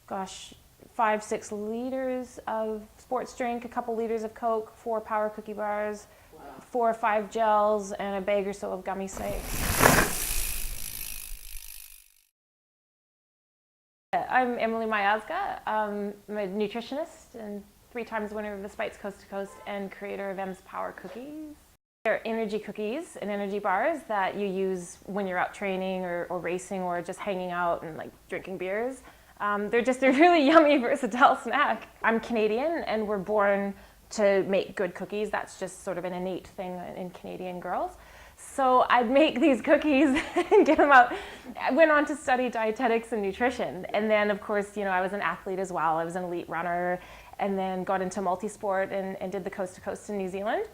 gosh, 5-6 liters of sports drink, a couple liters of Coke, 4 Power Cookie bars, 4 or 5 gels, and a bag or so of gummy snakes. I'm Emily Miazga. I'm a nutritionist and 3 times winner of the Spites Coast to Coast and creator of Em's Power Cookies. They're energy cookies and energy bars that you use when you're out training or racing or just hanging out and like drinking beers. They're just a really yummy, versatile snack. I'm Canadian and we're born to make good cookies. That's just sort of an innate thing in Canadian girls. So I'd make these cookies and get them out. I went on to study dietetics and nutrition. And then, of course, you know, I was an athlete as well. I was an elite runner and then got into multi-sport and did the coast to coast in New Zealand.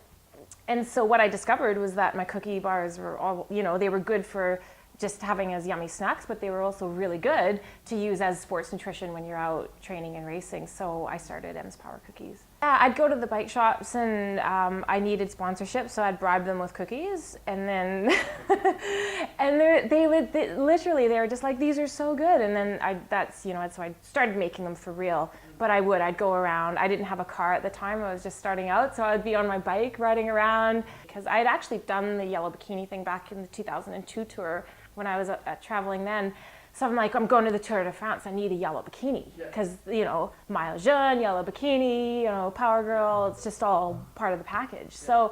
And so what I discovered was that my cookie bars were all, you know, they were good for just having as yummy snacks, but they were also really good to use as sports nutrition when you're out training and racing. So I started Em's Power Cookies. Yeah, I'd go to the bike shops and I needed sponsorship, so I'd bribe them with cookies, and then and they literally they were just like, these are so good, and then so I started making them for real. But I'd go around. I didn't have a car at the time. I was just starting out, so I'd be on my bike riding around because I had actually done the yellow bikini thing back in the 2002 tour when I was traveling then. So I'm like, I'm going to the Tour de France. I need a yellow bikini because, you know, Maillot Jaune, yellow bikini, you know, Power Girl, it's just all part of the package. So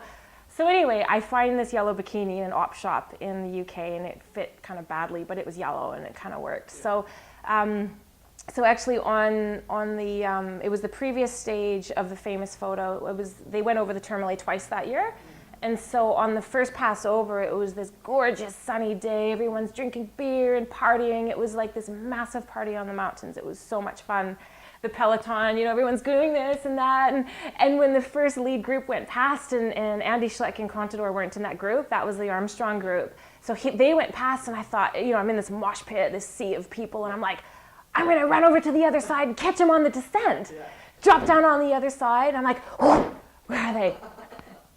anyway, I find this yellow bikini in an op shop in the UK and it fit kind of badly, but it was yellow and it kind of worked. So actually on the, it was the previous stage of the famous photo. They went over the Tourmalet twice that year. And so on the first pass over, it was this gorgeous sunny day. Everyone's drinking beer and partying. It was like this massive party on the mountains. It was so much fun. The peloton, you know, everyone's doing this and that. And when the first lead group went past and Andy Schleck and Contador weren't in that group, that was the Armstrong group. So they went past and I thought, you know, I'm in this mosh pit, this sea of people, and I'm like, I'm gonna run over to the other side and catch them on the descent. Drop down on the other side. I'm like, oh, where are they?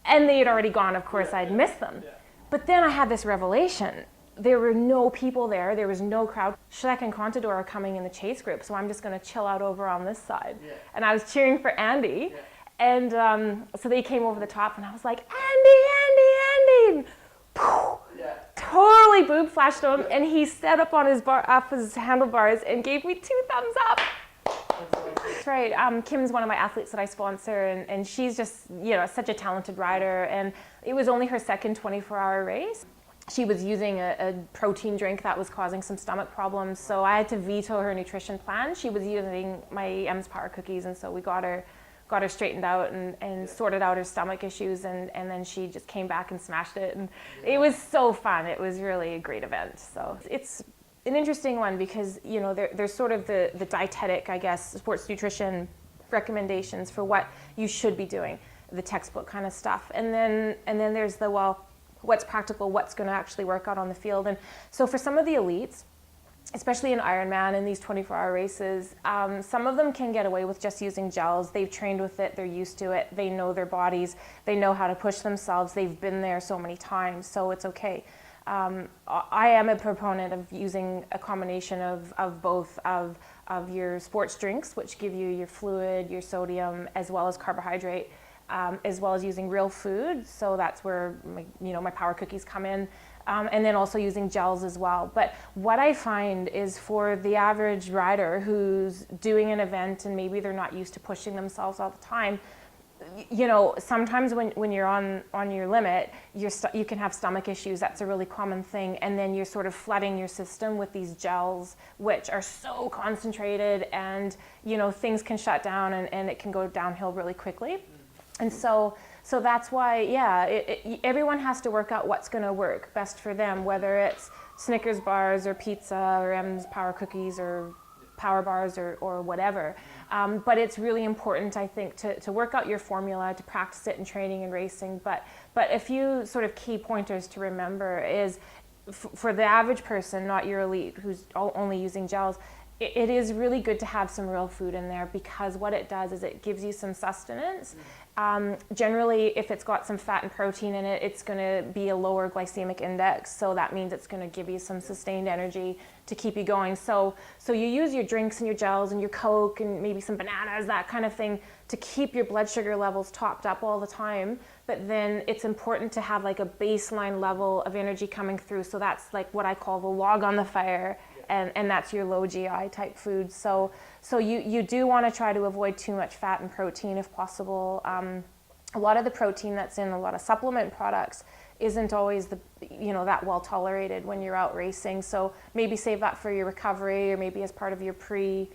And they had already gone, of course, I'd missed them. But then I had this revelation. There were no people there, there was no crowd. Schleck and Contador are coming in the chase group, so I'm just gonna chill out over on this side. And I was cheering for Andy. And so they came over the top and I was like, Andy! And totally boob flashed him and he stepped up on his handlebars and gave me 2 thumbs up. That's right. Kim's one of my athletes that I sponsor, and she's just, you know, such a talented rider. And it was only her second 24-hour race. She was using a protein drink that was causing some stomach problems, so I had to veto her nutrition plan. She was using my Em's Power Cookies, and so we got her straightened out and sorted out her stomach issues, and then she just came back and smashed it. And it was so fun. It was really a great event. So it's an interesting one because, you know, there's sort of the dietetic, I guess, sports nutrition recommendations for what you should be doing, the textbook kind of stuff. And then there's the, well, what's practical, what's going to actually work out on the field. And so for some of the elites, especially in Ironman and these 24-hour races, some of them can get away with just using gels. They've trained with it, they're used to it, they know their bodies, they know how to push themselves, they've been there so many times, so it's okay. I am a proponent of using a combination of both of your sports drinks, which give you your fluid, your sodium, as well as carbohydrate, as well as using real food. So that's where my Power Cookies come in, and then also using gels as well. But what I find is for the average rider who's doing an event and maybe they're not used to pushing themselves all the time, you know, sometimes when you're on your limit, you can have stomach issues. That's a really common thing. And then you're sort of flooding your system with these gels, which are so concentrated, and, you know, things can shut down and it can go downhill really quickly. And so that's why, everyone has to work out what's going to work best for them, whether it's Snickers bars or pizza or Em's Power Cookies or Power Bars or whatever. But it's really important, I think, to work out your formula, to practice it in training and racing. But a few sort of key pointers to remember is for the average person, not your elite, who's only using gels, it is really good to have some real food in there, because what it does is it gives you some sustenance. Generally, if it's got some fat and protein in it, it's going to be a lower glycemic index, so that means it's going to give you some sustained energy to keep you going. So you use your drinks and your gels and your Coke and maybe some bananas, that kind of thing, to keep your blood sugar levels topped up all the time. But then it's important to have like a baseline level of energy coming through. So that's like what I call the log on the fire, and that's your low GI type food. So you do want to try to avoid too much fat and protein if possible. A lot of the protein that's in a lot of supplement products isn't always that well tolerated when you're out racing. So maybe save that for your recovery, or maybe as part of your pre-race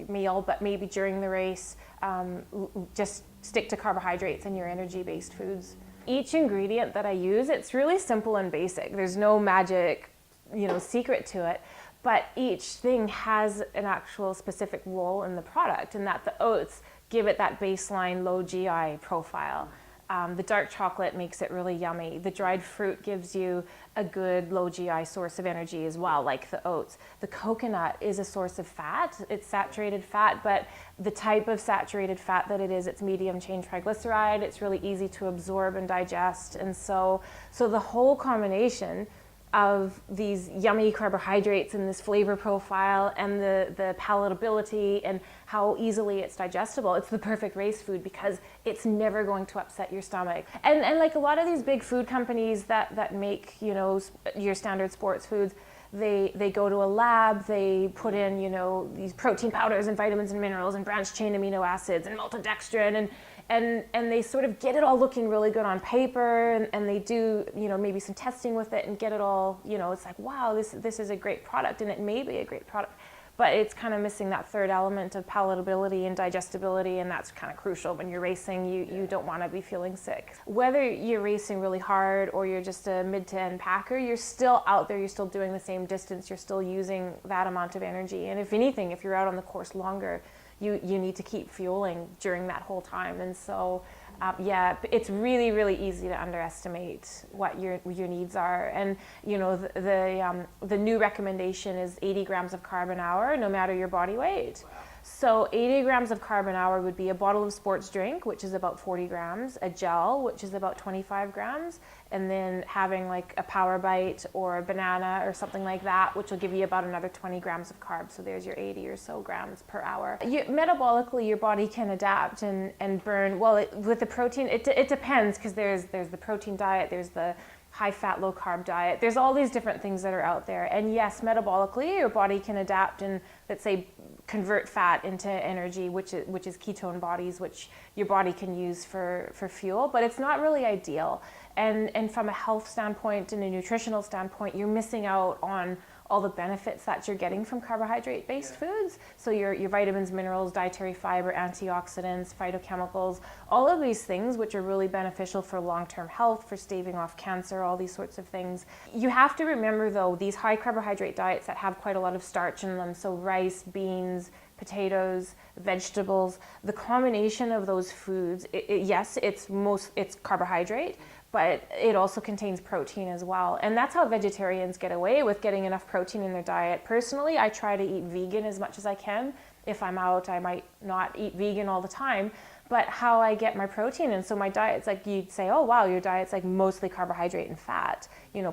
meal. But maybe during the race, just stick to carbohydrates and your energy-based foods. Each ingredient that I use, it's really simple and basic. There's no magic, secret to it. But each thing has an actual specific role in the product, and that the oats give it that baseline low GI profile. The dark chocolate makes it really yummy. The dried fruit gives you a good low GI source of energy as well, like the oats. The coconut is a source of fat. It's saturated fat, but the type of saturated fat that it is, it's medium chain triglyceride. It's really easy to absorb and digest. And so the whole combination of these yummy carbohydrates and this flavor profile and the palatability and how easily it's digestible, it's the perfect race food because it's never going to upset your stomach. And like a lot of these big food companies that make, your standard sports foods, they go to a lab, they put in, these protein powders and vitamins and minerals and branched chain amino acids and maltodextrin and they sort of get it all looking really good on paper, and they do, maybe some testing with it and get it all, it's like, wow, this is a great product, and it may be a great product, but it's kind of missing that third element of palatability and digestibility, and that's kind of crucial when you're racing. You don't want to be feeling sick. Whether you're racing really hard or you're just a mid to end packer, you're still out there, you're still doing the same distance, you're still using that amount of energy, and if anything, if you're out on the course longer, you need to keep fueling during that whole time. And so it's really, really easy to underestimate what your needs are. And the new recommendation is 80 grams of carb an hour, no matter your body weight. Wow. So 80 grams of carb an hour would be a bottle of sports drink, which is about 40 grams, a gel, which is about 25 grams, and then having like a Power Bite or a banana or something like that, which will give you about another 20 grams of carbs. So there's your 80 or so grams per hour. Metabolically, your body can adapt and burn. Well, with the protein, it depends, because there's the protein diet, there's the high-fat, low-carb diet. There's all these different things that are out there. And yes, metabolically, your body can adapt and, let's say, convert fat into energy, which is ketone bodies, which your body can use for fuel, but it's not really ideal. And from a health standpoint and a nutritional standpoint, you're missing out on all the benefits that you're getting from carbohydrate-based foods. So your vitamins, minerals, dietary fiber, antioxidants, phytochemicals, all of these things which are really beneficial for long-term health, for staving off cancer, all these sorts of things. You have to remember, though, these high carbohydrate diets that have quite a lot of starch in them, so rice, beans, potatoes, vegetables, the combination of those foods, yes, it's carbohydrate, but it also contains protein as well. And that's how vegetarians get away with getting enough protein in their diet. Personally, I try to eat vegan as much as I can. If I'm out, I might not eat vegan all the time, but how I get my protein. And so my diet's like, you'd say, oh wow, your diet's like mostly carbohydrate and fat,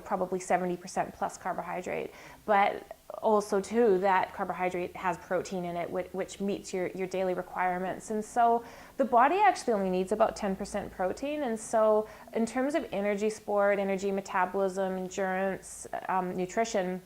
probably 70% plus carbohydrate. But also too, that carbohydrate has protein in it, which meets your daily requirements. And so the body actually only needs about 10% protein. And so in terms of energy sport, energy metabolism, endurance, nutrition,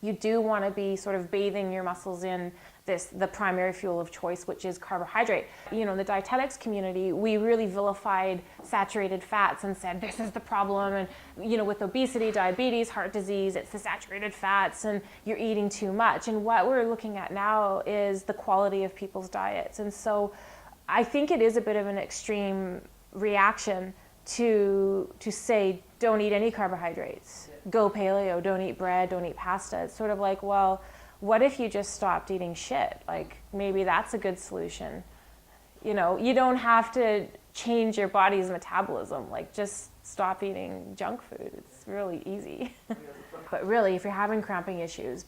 you do want to be sort of bathing your muscles in the primary fuel of choice, which is carbohydrate. In the dietetics community, we really vilified saturated fats and said, this is the problem. And, with obesity, diabetes, heart disease, it's the saturated fats and you're eating too much. And what we're looking at now is the quality of people's diets. And so I think it is a bit of an extreme reaction to say, don't eat any carbohydrates. Go paleo, don't eat bread, don't eat pasta. It's sort of like, well, what if you just stopped eating shit? Like, maybe that's a good solution. You don't have to change your body's metabolism. Like, just stop eating junk food. It's really easy. But really, if you're having cramping issues,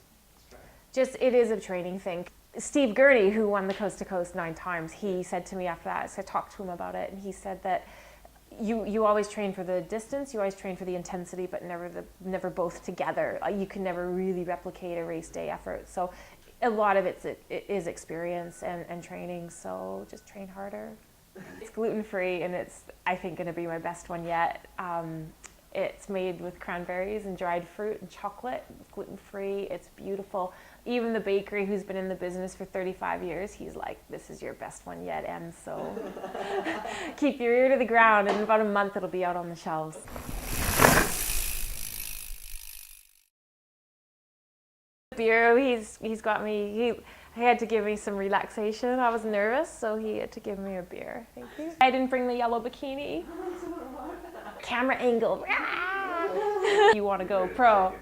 it is a training thing. Steve Gurney, who won the Coast to Coast 9 times, he said to me after that, so I talked to him about it, and he said that you always train for the distance, you always train for the intensity, but never both together. You can never really replicate a race day effort. So a lot of it is experience and training, so just train harder. It's gluten-free, and it's, I think, going to be my best one yet. It's made with cranberries and dried fruit and chocolate. It's gluten-free. It's beautiful. Even the bakery, who's been in the business for 35 years, he's like, this is your best one yet, Em. So keep your ear to the ground. In about a month, it'll be out on the shelves. Beer, he's got me. He had to give me some relaxation. I was nervous, so he had to give me a beer. Thank you. I didn't bring the yellow bikini. Camera angle. You want to go pro.